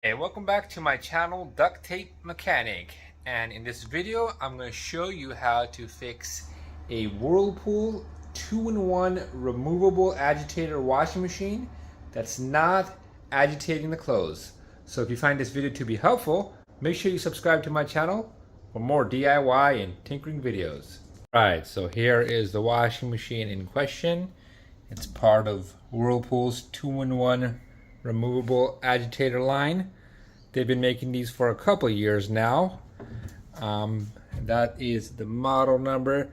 Hey, welcome back to my channel, Duct Tape Mechanic. And in this video, I'm going to show you how to fix a Whirlpool 2-in-1 removable agitator washing machine that's not agitating the clothes. So if you find this video to be helpful, make sure you subscribe to my channel for more DIY and tinkering videos. Alright, so here is the washing machine in question. It's part of Whirlpool's 2-in-1 removable agitator line. They've been making these for a couple years now. That is the model number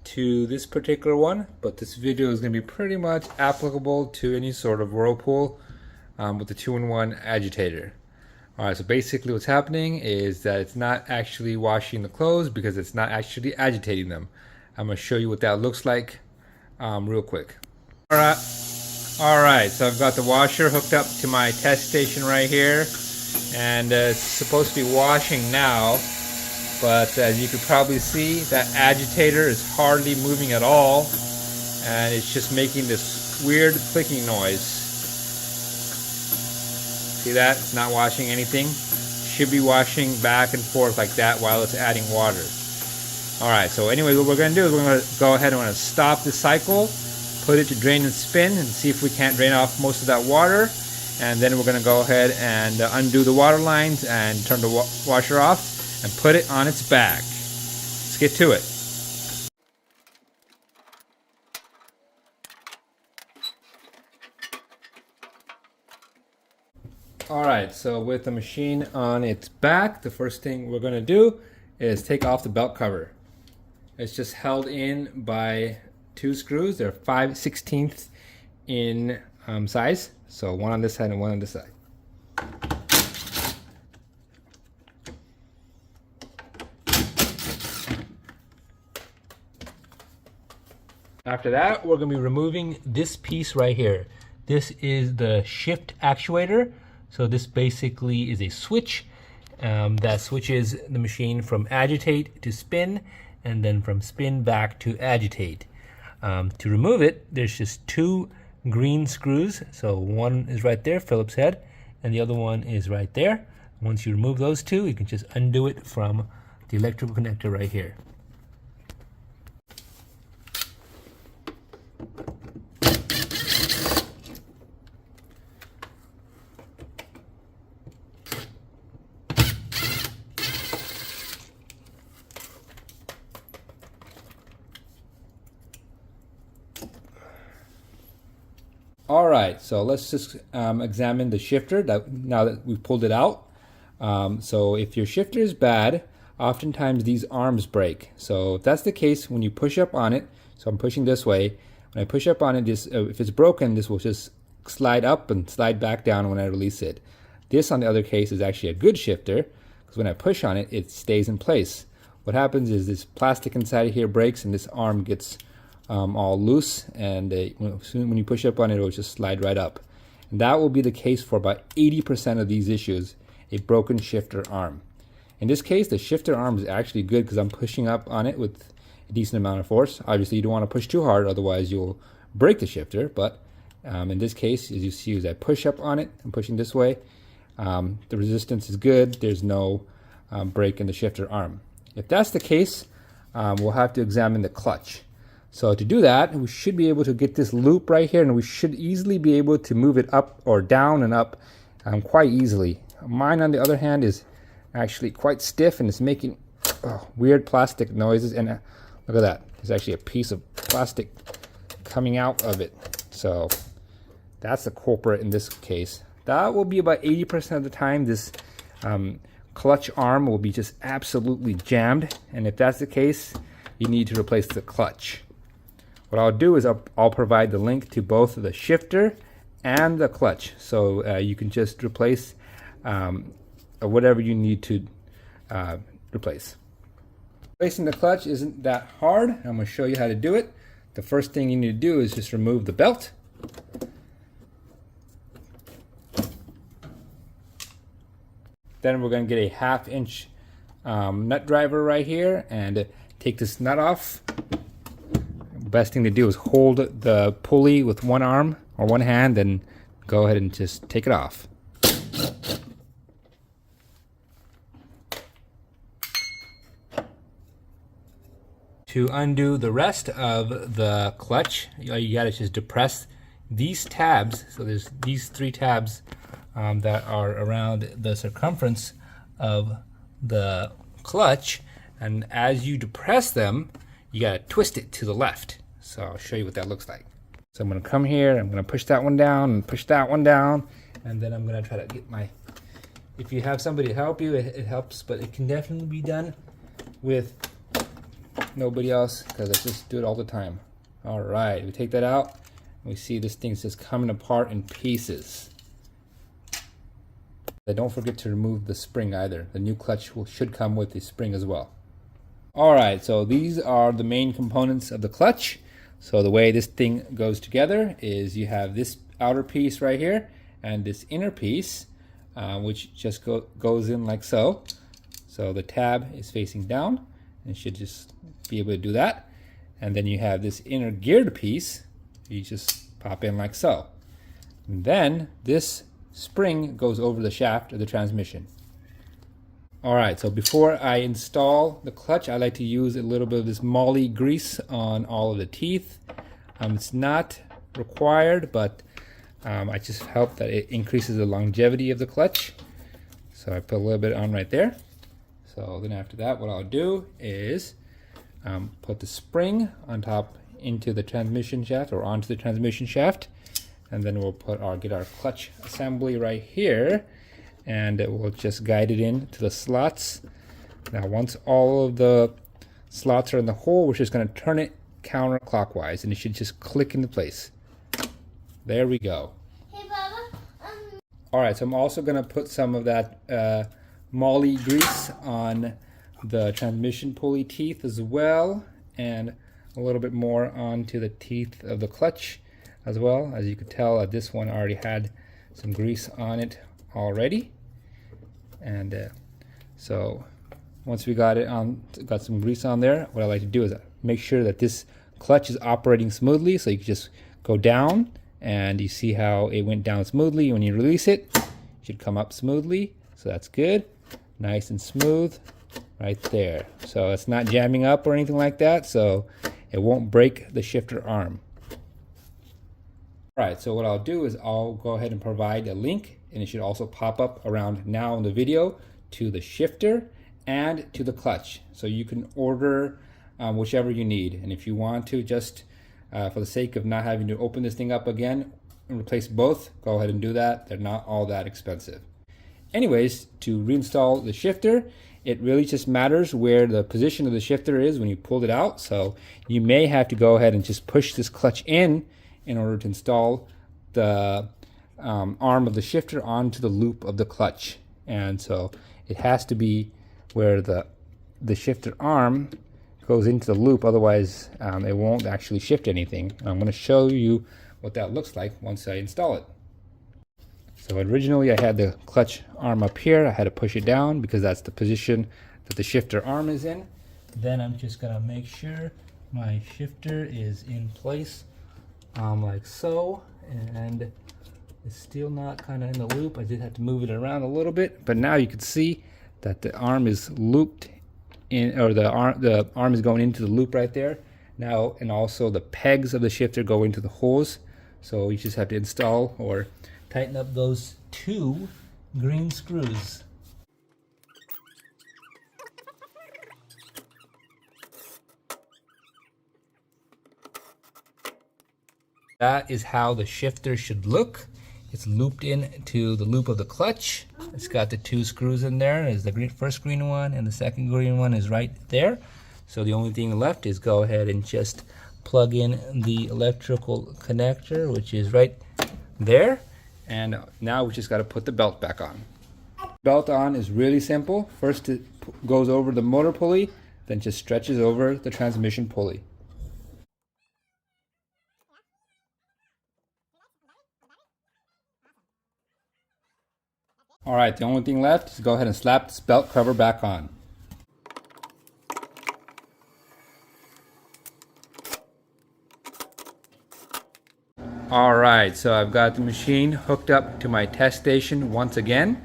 to this particular one, but this video is going to be pretty much applicable to any sort of Whirlpool with the 2-in-1 agitator. Alright, so basically what's happening is that it's not actually washing the clothes because it's not actually agitating them. I'm going to show you what that looks like real quick. Alright, so I've got the washer hooked up to my test station right here, and it's supposed to be washing now, but as you can probably see, that agitator is hardly moving at all, and it's just making this weird clicking noise. See that? It's not washing anything. Should be washing back and forth like that while it's adding water. Alright, so anyway, what we're going to do is we're going to go ahead and we're going to stop the cycle, put it to drain and spin, and see if we can't drain off most of that water. And then we're going to go ahead and undo the water lines and turn the washer off and put it on its back. Let's get to it. Alright, so with the machine on its back, the first thing we're going to do is take off the belt cover. It's just held in by two screws. They're 5/16 in size, so one on this side and one on this side. After that, we're going to be removing this piece right here. This is the shift actuator. So this basically is a switch that switches the machine from agitate to spin, and then from spin back to agitate. To remove it, there's just two green screws. So one is right there, Phillips head, and the other one is right there. Once you remove those two, you can just undo it from the electrical connector right here. Alright, so let's just examine the shifter now that we've pulled it out. So if your shifter is bad, oftentimes these arms break. So if that's the case, when you push up on it, so I'm pushing this way, when I push up on it, if it's broken, this will just slide up and slide back down when I release it. This, on the other case, is actually a good shifter, because when I push on it, it stays in place. What happens is this plastic inside here breaks and this arm gets all loose, and when you push up on it, it will just slide right up. And that will be the case for about 80% of these issues, a broken shifter arm. In this case, the shifter arm is actually good because I'm pushing up on it with a decent amount of force. Obviously, you don't want to push too hard, otherwise you'll break the shifter. But in this case, as you see, as I push up on it, I'm pushing this way, the resistance is good. There's no break in the shifter arm. If that's the case, we'll have to examine the clutch. So to do that, we should be able to get this loop right here, and we should easily be able to move it up or down and up quite easily. Mine, on the other hand, is actually quite stiff and it's making weird plastic noises. And look at that. There's actually a piece of plastic coming out of it. So that's the culprit in this case. That will be about 80% of the time. This clutch arm will be just absolutely jammed. And if that's the case, you need to replace the clutch. What I'll do is I'll provide the link to both the shifter and the clutch, so you can just replace whatever you need to replace. Replacing the clutch isn't that hard. I'm going to show you how to do it. The first thing you need to do is just remove the belt. Then we're going to get a 1/2 inch nut driver right here and take this nut off. Best thing to do is hold the pulley with one arm or one hand, and go ahead and just take it off. to undo the rest of the clutch, all you gotta just depress these tabs. So there's these 3 tabs that are around the circumference of the clutch, and as you depress them, you gotta twist it to the left. So I'll show you what that looks like. So I'm gonna come here, I'm gonna push that one down and push that one down, and then I'm gonna try to get my, if you have somebody to help you, it helps, but it can definitely be done with nobody else, because I just do it all the time. All right, we take that out, and we see this thing's just coming apart in pieces. But don't forget to remove the spring either. The new clutch should come with the spring as well. All right, so these are the main components of the clutch. So the way this thing goes together is you have this outer piece right here and this inner piece, which just goes in like so. So the tab is facing down and should just be able to do that. And then you have this inner geared piece, you just pop in like so. And then this spring goes over the shaft of the transmission. All right, so before I install the clutch, I like to use a little bit of this moly grease on all of the teeth. It's not required, but I just hope that it increases the longevity of the clutch. So I put a little bit on right there. So then after that, what I'll do is put the spring on top into the transmission shaft, or onto the transmission shaft, and then we'll get our clutch assembly right here, and it will just guide it in to the slots. Now once all of the slots are in the hole, we're just going to turn it counterclockwise, and it should just click into place. There we go. Hey, Baba. All right, so I'm also going to put some of that moly grease on the transmission pulley teeth as well, and a little bit more onto the teeth of the clutch as well. As you could tell, this one already had some grease on it already. And so once we got some grease on there, what I like to do is make sure that this clutch is operating smoothly. So you can just go down, and you see how it went down smoothly. When you release it, it should come up smoothly. So that's good, nice and smooth right there. So it's not jamming up or anything like that, so it won't break the shifter arm. All right, so what I'll do is I'll go ahead and provide a link, and it should also pop up around now in the video, to the shifter and to the clutch. So you can order whichever you need. And if you want to, just for the sake of not having to open this thing up again and replace both, go ahead and do that. They're not all that expensive. Anyways, to reinstall the shifter, it really just matters where the position of the shifter is when you pulled it out. So you may have to go ahead and just push this clutch in order to install the arm of the shifter onto the loop of the clutch. And so it has to be where the shifter arm goes into the loop, otherwise it won't actually shift anything. And I'm going to show you what that looks like once I install it. So originally I had the clutch arm up here. I had to push it down because that's the position that the shifter arm is in. Then I'm just going to make sure my shifter is in place like so, and it's still not kind of in the loop. I did have to move it around a little bit, but now you can see that the arm is looped in, or the arm is going into the loop right there now, and also the pegs of the shifter go into the holes. So you just have to install or tighten up those 2 green screws. That is how the shifter should look. It's looped into the loop of the clutch. It's got the 2 screws in there. There's the first green one, and the second green one is right there. So the only thing left is go ahead and just plug in the electrical connector, which is right there. And now we just got to put the belt back on. Belt on is really simple. First it goes over the motor pulley, then just stretches over the transmission pulley. All right, the only thing left is go ahead and slap this belt cover back on. All right, so I've got the machine hooked up to my test station once again,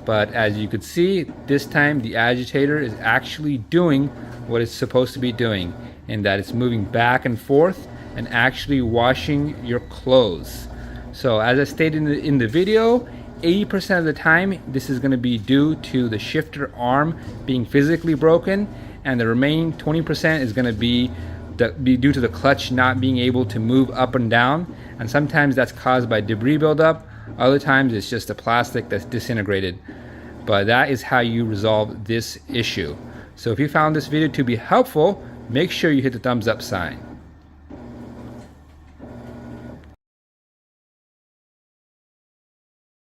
but as you could see, this time the agitator is actually doing what it's supposed to be doing. in that it's moving back and forth and actually washing your clothes. So as I stated in the video, 80% of the time this is going to be due to the shifter arm being physically broken, and the remaining 20% is going to be due to the clutch not being able to move up and down, and sometimes that's caused by debris buildup. Other times it's just the plastic that's disintegrated. But that is how you resolve this issue. So if you found this video to be helpful, make sure you hit the thumbs up sign.